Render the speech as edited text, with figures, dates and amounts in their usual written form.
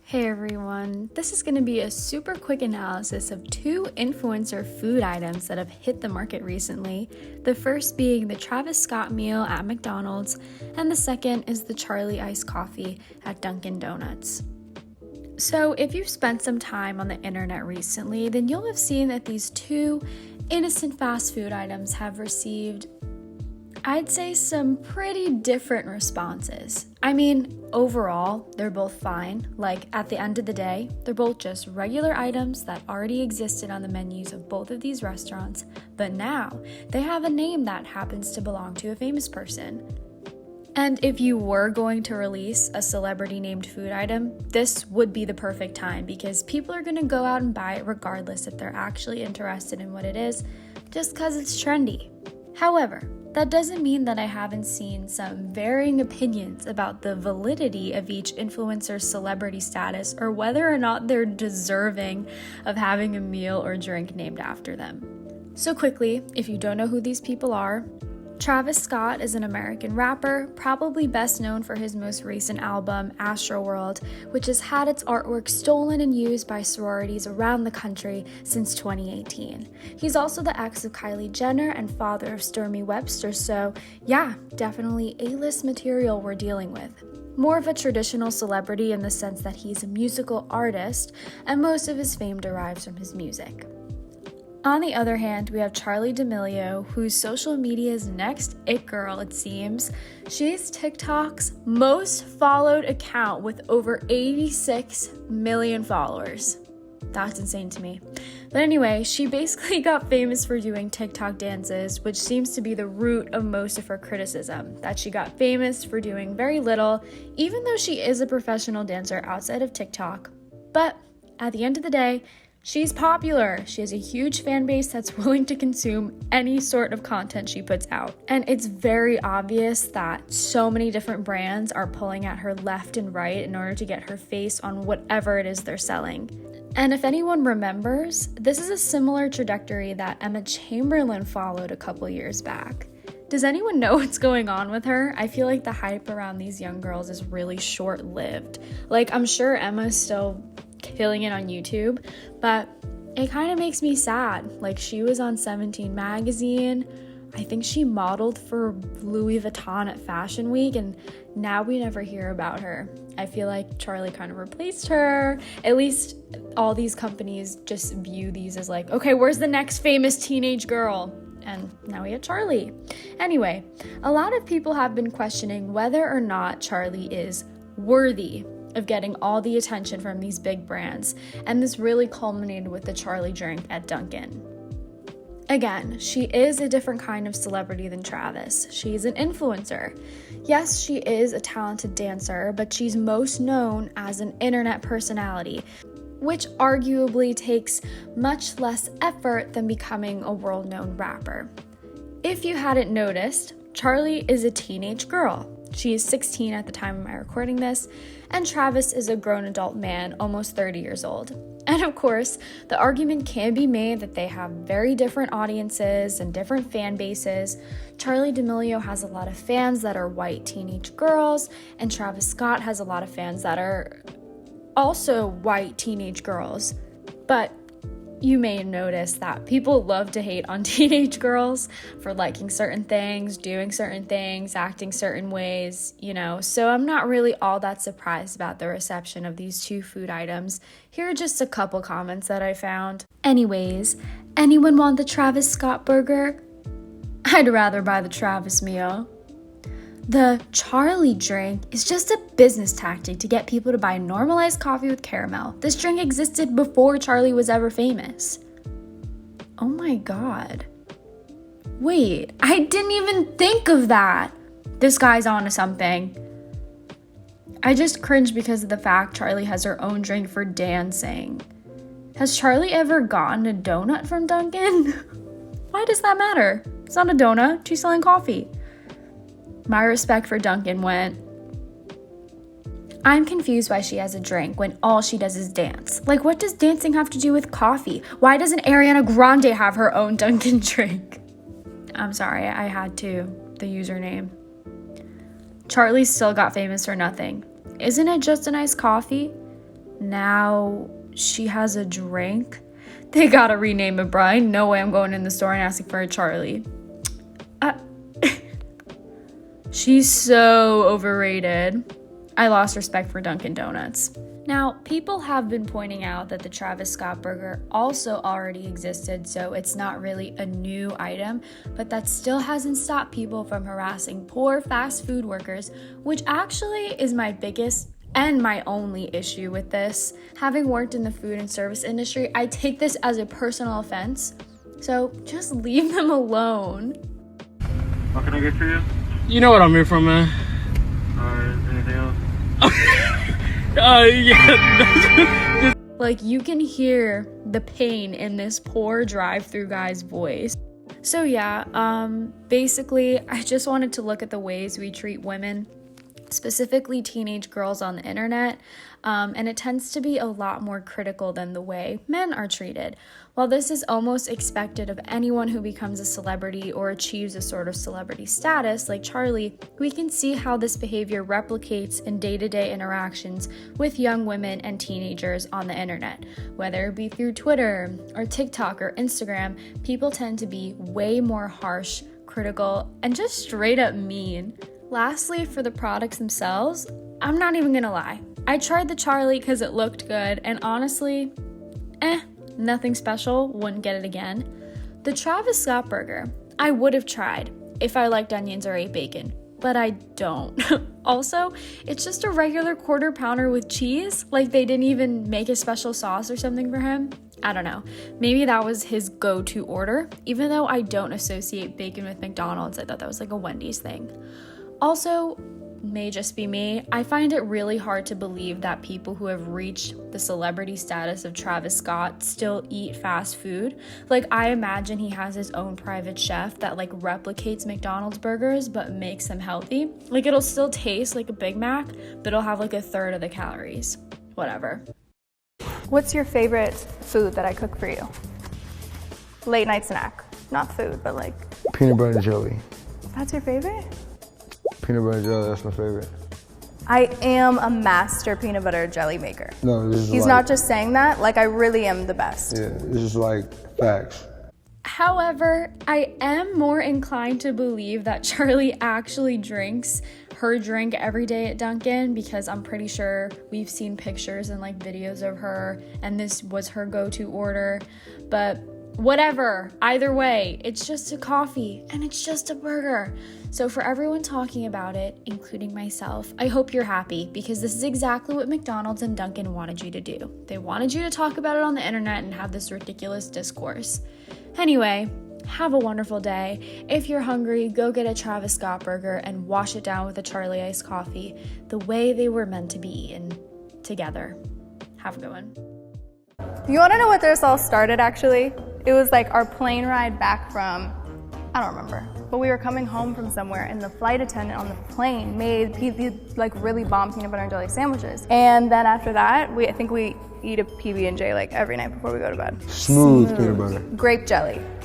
Hey everyone, this is going to be a super quick analysis of two influencer food items that have hit the market recently. The first being the Travis Scott meal at McDonald's, and the second is the Charli iced coffee at Dunkin' Donuts. So if you've spent some time on the internet recently, then you'll have seen that these two innocent fast food items have received, I'd say, some pretty different responses. I mean, overall, they're both fine. Like, at the end of the day, they're both just regular items that already existed on the menus of both of these restaurants, but now they have a name that happens to belong to a famous person. And if you were going to release a celebrity-named food item, this would be the perfect time because people are going to go out and buy it regardless if they're actually interested in what it is, just because it's trendy. However, that doesn't mean that I haven't seen some varying opinions about the validity of each influencer's celebrity status or whether or not they're deserving of having a meal or drink named after them. So quickly, if you don't know who these people are, Travis Scott is an American rapper, probably best known for his most recent album, Astroworld, which has had its artwork stolen and used by sororities around the country since 2018. He's also the ex of Kylie Jenner and father of Stormy Webster, so yeah, definitely A-list material we're dealing with. More of a traditional celebrity in the sense that he's a musical artist, and most of his fame derives from his music. On the other hand, we have Charli D'Amelio, who's social media's next it girl, it seems. She's TikTok's most followed account with over 86 million followers. That's insane to me. But anyway, she basically got famous for doing TikTok dances, which seems to be the root of most of her criticism, that she got famous for doing very little, even though she is a professional dancer outside of TikTok. But at the end of the day, she's popular. She has a huge fan base that's willing to consume any sort of content she puts out. And it's very obvious that so many different brands are pulling at her left and right in order to get her face on whatever it is they're selling. And if anyone remembers, this is a similar trajectory that Emma Chamberlain followed a couple years back. Does anyone know what's going on with her? I feel like the hype around these young girls is really short-lived. Like, I'm sure Emma's still killing it on YouTube, but it kind of makes me sad. Like, she was on 17 magazine. I think she modeled for Louis Vuitton at Fashion Week, and now we never hear about her. I feel like Charli kind of replaced her. At least all these companies just view these as like, okay, where's the next famous teenage girl? And now we have Charli. Anyway, a lot of people have been questioning whether or not Charli is worthy of getting all the attention from these big brands, and this really culminated with the Charli drink at Dunkin'. Again, she is a different kind of celebrity than Travis. She's an influencer. Yes, she is a talented dancer, but she's most known as an internet personality, which arguably takes much less effort than becoming a world-known rapper. If you hadn't noticed, Charli is a teenage girl. She is 16 at the time of my recording this, and Travis is a grown adult man, almost 30 years old. And of course, the argument can be made that they have very different audiences and different fan bases. Charli D'Amelio has a lot of fans that are white teenage girls, and Travis Scott has a lot of fans that are also white teenage girls. But you may notice that people love to hate on teenage girls for liking certain things, doing certain things, acting certain ways, so I'm not really all that surprised about the reception of these two food items. Here are just a couple comments that I found. Anyways, anyone want the Travis Scott burger? I'd rather buy the Travis meal. The Charli drink is just a business tactic to get people to buy normalized coffee with caramel. This drink existed before Charli was ever famous. Oh my god. Wait, I didn't even think of that. This guy's onto something. I just cringe because of the fact Charli has her own drink for dancing. Has Charli ever gotten a donut from Dunkin'? Why does that matter? It's not a donut, she's selling coffee. My respect for Dunkin' went. I'm confused why she has a drink when all she does is dance. Like, what does dancing have to do with coffee? Why doesn't Ariana Grande have her own Dunkin' drink? I'm sorry, I had to. The username. Charli still got famous for nothing. Isn't it just a nice coffee? now she has a drink. They gotta rename it, Brian. No way I'm going in the store and asking for a Charli. She's so overrated. I lost respect for Dunkin' Donuts. Now, people have been pointing out that the Travis Scott burger also already existed, so it's not really a new item, but that still hasn't stopped people from harassing poor fast food workers, which actually is my biggest and my only issue with this. Having worked in the food and service industry, I take this as a personal offense, so just leave them alone. What can I get for you? You know what I'm here from, man. Anything else? Yeah. Like, you can hear the pain in this poor drive-thru guy's voice. So yeah, basically, I just wanted to look at the ways we treat women, specifically teenage girls on the internet, and it tends to be a lot more critical than the way men are treated. While this is almost expected of anyone who becomes a celebrity or achieves a sort of celebrity status like Charli, we can see how this behavior replicates in day-to-day interactions with young women and teenagers on the internet. Whether it be through Twitter or TikTok or Instagram, people tend to be way more harsh, critical, and just straight up mean. Lastly, for the products themselves, I'm not even gonna lie. I tried the Charli because it looked good, and honestly, nothing special, wouldn't get it again. The Travis Scott burger, I would have tried if I liked onions or ate bacon, but I don't. Also, it's just a regular quarter pounder with cheese, like they didn't even make a special sauce or something for him. I don't know. Maybe that was his go-to order, even though I don't associate bacon with McDonald's. I thought that was like a Wendy's thing. Also, may just be me, I find it really hard to believe that people who have reached the celebrity status of Travis Scott still eat fast food. Like, I imagine he has his own private chef that like replicates McDonald's burgers but makes them healthy. Like, it'll still taste like a Big Mac, but it'll have like a third of the calories. Whatever. What's your favorite food that I cook for you? Late night snack. Not food, but like... Peanut butter and jelly. That's your favorite? Peanut butter and jelly, that's my favorite. I am a master peanut butter jelly maker. No, this is He's not just saying that, like I really am the best. Yeah, this is like facts. However, I am more inclined to believe that Charli actually drinks her drink every day at Dunkin', because I'm pretty sure we've seen pictures and like videos of her, and this was her go-to order. But whatever, either way, it's just a coffee and it's just a burger. So for everyone talking about it, including myself, I hope you're happy, because this is exactly what McDonald's and Dunkin' wanted you to do. They wanted you to talk about it on the internet and have this ridiculous discourse. Anyway, have a wonderful day. If you're hungry, go get a Travis Scott burger and wash it down with a Charli iced coffee, the way they were meant to be eaten together. Have a good one. You want to know what this all started, actually? It was like our plane ride back from, I don't remember, but we were coming home from somewhere, and the flight attendant on the plane made these like really bomb peanut butter and jelly sandwiches. And then after that, I think we eat a PB&J like every night before we go to bed. Smooth peanut butter. Grape jelly.